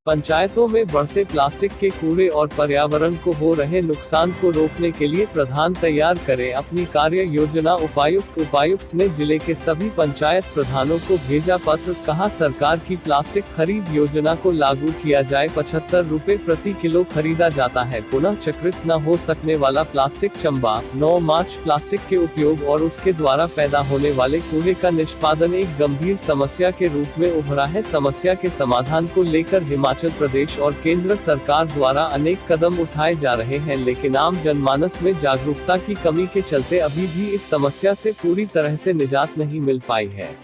पंचायतों में बढ़ते प्लास्टिक के कूड़े और पर्यावरण को हो रहे नुकसान को रोकने के लिए प्रधान तैयार करें अपनी कार्य योजना। उपायुक्त ने जिले के सभी पंचायत प्रधानों को भेजा पत्र, कहा सरकार की प्लास्टिक खरीद योजना को लागू किया जाए। 75 रुपए प्रति किलो खरीदा जाता है। पुनः चक्रित न हो सकने वाला प्लास्टिक चंबा। 9 मार्च प्लास्टिक के उपयोग और उसके द्वारा पैदा होने वाले कूड़े का निष्पादन एक गंभीर समस्या के रूप में उभरा है। समस्या के समाधान को लेकर हिमाचल प्रदेश और केंद्र सरकार द्वारा अनेक कदम उठाए जा रहे हैं, लेकिन आम जनमानस में जागरूकता की कमी के चलते अभी भी इस समस्या से पूरी तरह से निजात नहीं मिल पाई है।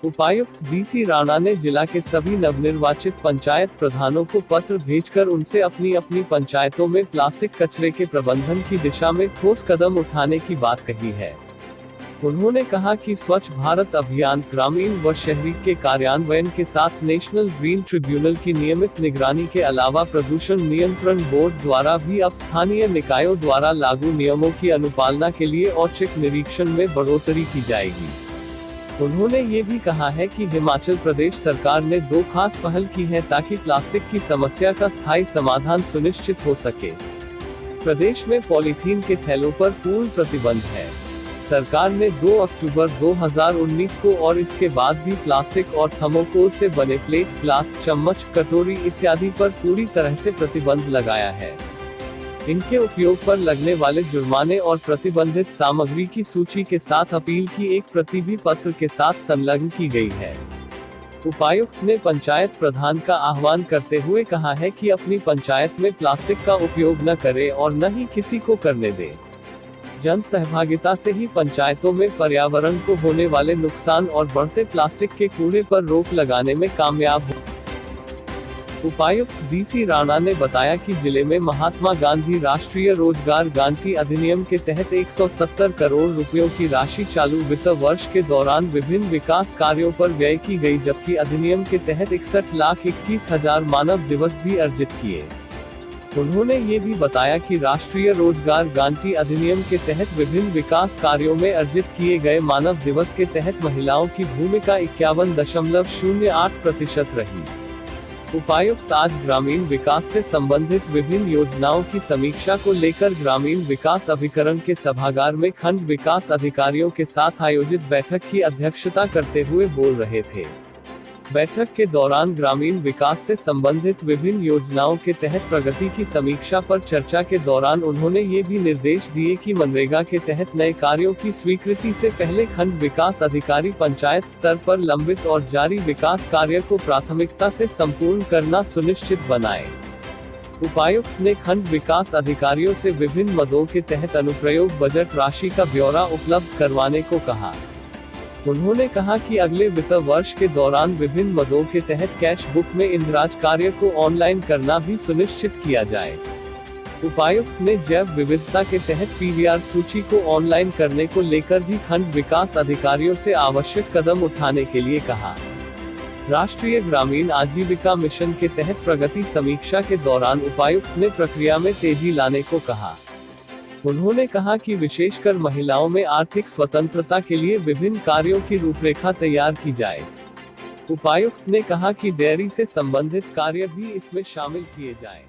उपायुक्त बीसी राणा ने जिला के सभी नवनिर्वाचित पंचायत प्रधानों को पत्र भेजकर उनसे अपनी अपनी पंचायतों में प्लास्टिक कचरे के प्रबंधन की दिशा में ठोस कदम उठाने की बात कही है। उन्होंने कहा कि स्वच्छ भारत अभियान, ग्रामीण व शहरी के कार्यान्वयन के साथ नेशनल ग्रीन ट्रिब्यूनल की नियमित निगरानी के अलावा प्रदूषण नियंत्रण बोर्ड द्वारा भी अब स्थानीय निकायों द्वारा लागू नियमों की अनुपालना के लिए औचक निरीक्षण में बढ़ोतरी की जाएगी। उन्होंने ये भी कहा है कि हिमाचल प्रदेश सरकार ने 2 खास पहल की है ताकि प्लास्टिक की समस्या का स्थायी समाधान सुनिश्चित हो सके। प्रदेश में पॉलीथीन के थैलों पर पूर्ण प्रतिबंध है। सरकार ने 2 अक्टूबर 2019 को और इसके बाद भी प्लास्टिक और थर्मोकोल से बने प्लेट, ग्लास, चम्मच, कटोरी इत्यादि पर पूरी तरह से प्रतिबंध लगाया है। इनके उपयोग पर लगने वाले जुर्माने और प्रतिबंधित सामग्री की सूची के साथ अपील की एक प्रति भी पत्र के साथ संलग्न की गई है। उपायुक्त ने पंचायत प्रधान का आह्वान करते हुए कहा है कि अपनी पंचायत में प्लास्टिक का उपयोग न करे और न ही किसी को करने दे। जन सहभागिता से ही पंचायतों में पर्यावरण को होने वाले नुकसान और बढ़ते प्लास्टिक के कूड़े पर रोक लगाने में कामयाब हो। उपायुक्त बीसी राणा ने बताया कि जिले में महात्मा गांधी राष्ट्रीय रोजगार गारंटी अधिनियम के तहत 170 करोड़ रुपयों की राशि चालू वित्त वर्ष के दौरान विभिन्न विकास कार्यों पर व्यय की गई, जबकि अधिनियम के तहत 61,21,000 मानव दिवस भी अर्जित किए। उन्होंने ये भी बताया कि राष्ट्रीय रोजगार गारंटी अधिनियम के तहत विभिन्न विकास कार्यों में अर्जित किए गए मानव दिवस के तहत महिलाओं की भूमिका 51.08% रही। उपायुक्त आज ग्रामीण विकास से संबंधित विभिन्न योजनाओं की समीक्षा को लेकर ग्रामीण विकास अभिकरण के सभागार में खंड विकास अधिकारियों के साथ आयोजित बैठक की अध्यक्षता करते हुए बोल रहे थे। बैठक के दौरान ग्रामीण विकास से संबंधित विभिन्न योजनाओं के तहत प्रगति की समीक्षा पर चर्चा के दौरान उन्होंने ये भी निर्देश दिए कि मनरेगा के तहत नए कार्यों की स्वीकृति से पहले खंड विकास अधिकारी पंचायत स्तर पर लंबित और जारी विकास कार्य को प्राथमिकता से संपूर्ण करना सुनिश्चित बनाए। उपायुक्त ने खंड विकास अधिकारियों से विभिन्न मदों के तहत अनुप्रयोग बजट राशि का ब्यौरा उपलब्ध करवाने को कहा। उन्होंने कहा कि अगले वित्त वर्ष के दौरान विभिन्न मदों के तहत कैश बुक में इंद्राज कार्य को ऑनलाइन करना भी सुनिश्चित किया जाए। उपायुक्त ने जैव विविधता के तहत पीवीआर सूची को ऑनलाइन करने को लेकर भी खंड विकास अधिकारियों से आवश्यक कदम उठाने के लिए कहा। राष्ट्रीय ग्रामीण आजीविका मिशन के तहत प्रगति समीक्षा के दौरान उपायुक्त ने प्रक्रिया में तेजी लाने को कहा। उन्होंने कहा कि विशेषकर महिलाओं में आर्थिक स्वतंत्रता के लिए विभिन्न कार्यों की रूपरेखा तैयार की जाए। उपायुक्त ने कहा कि डेयरी से संबंधित कार्य भी इसमें शामिल किए जाएं।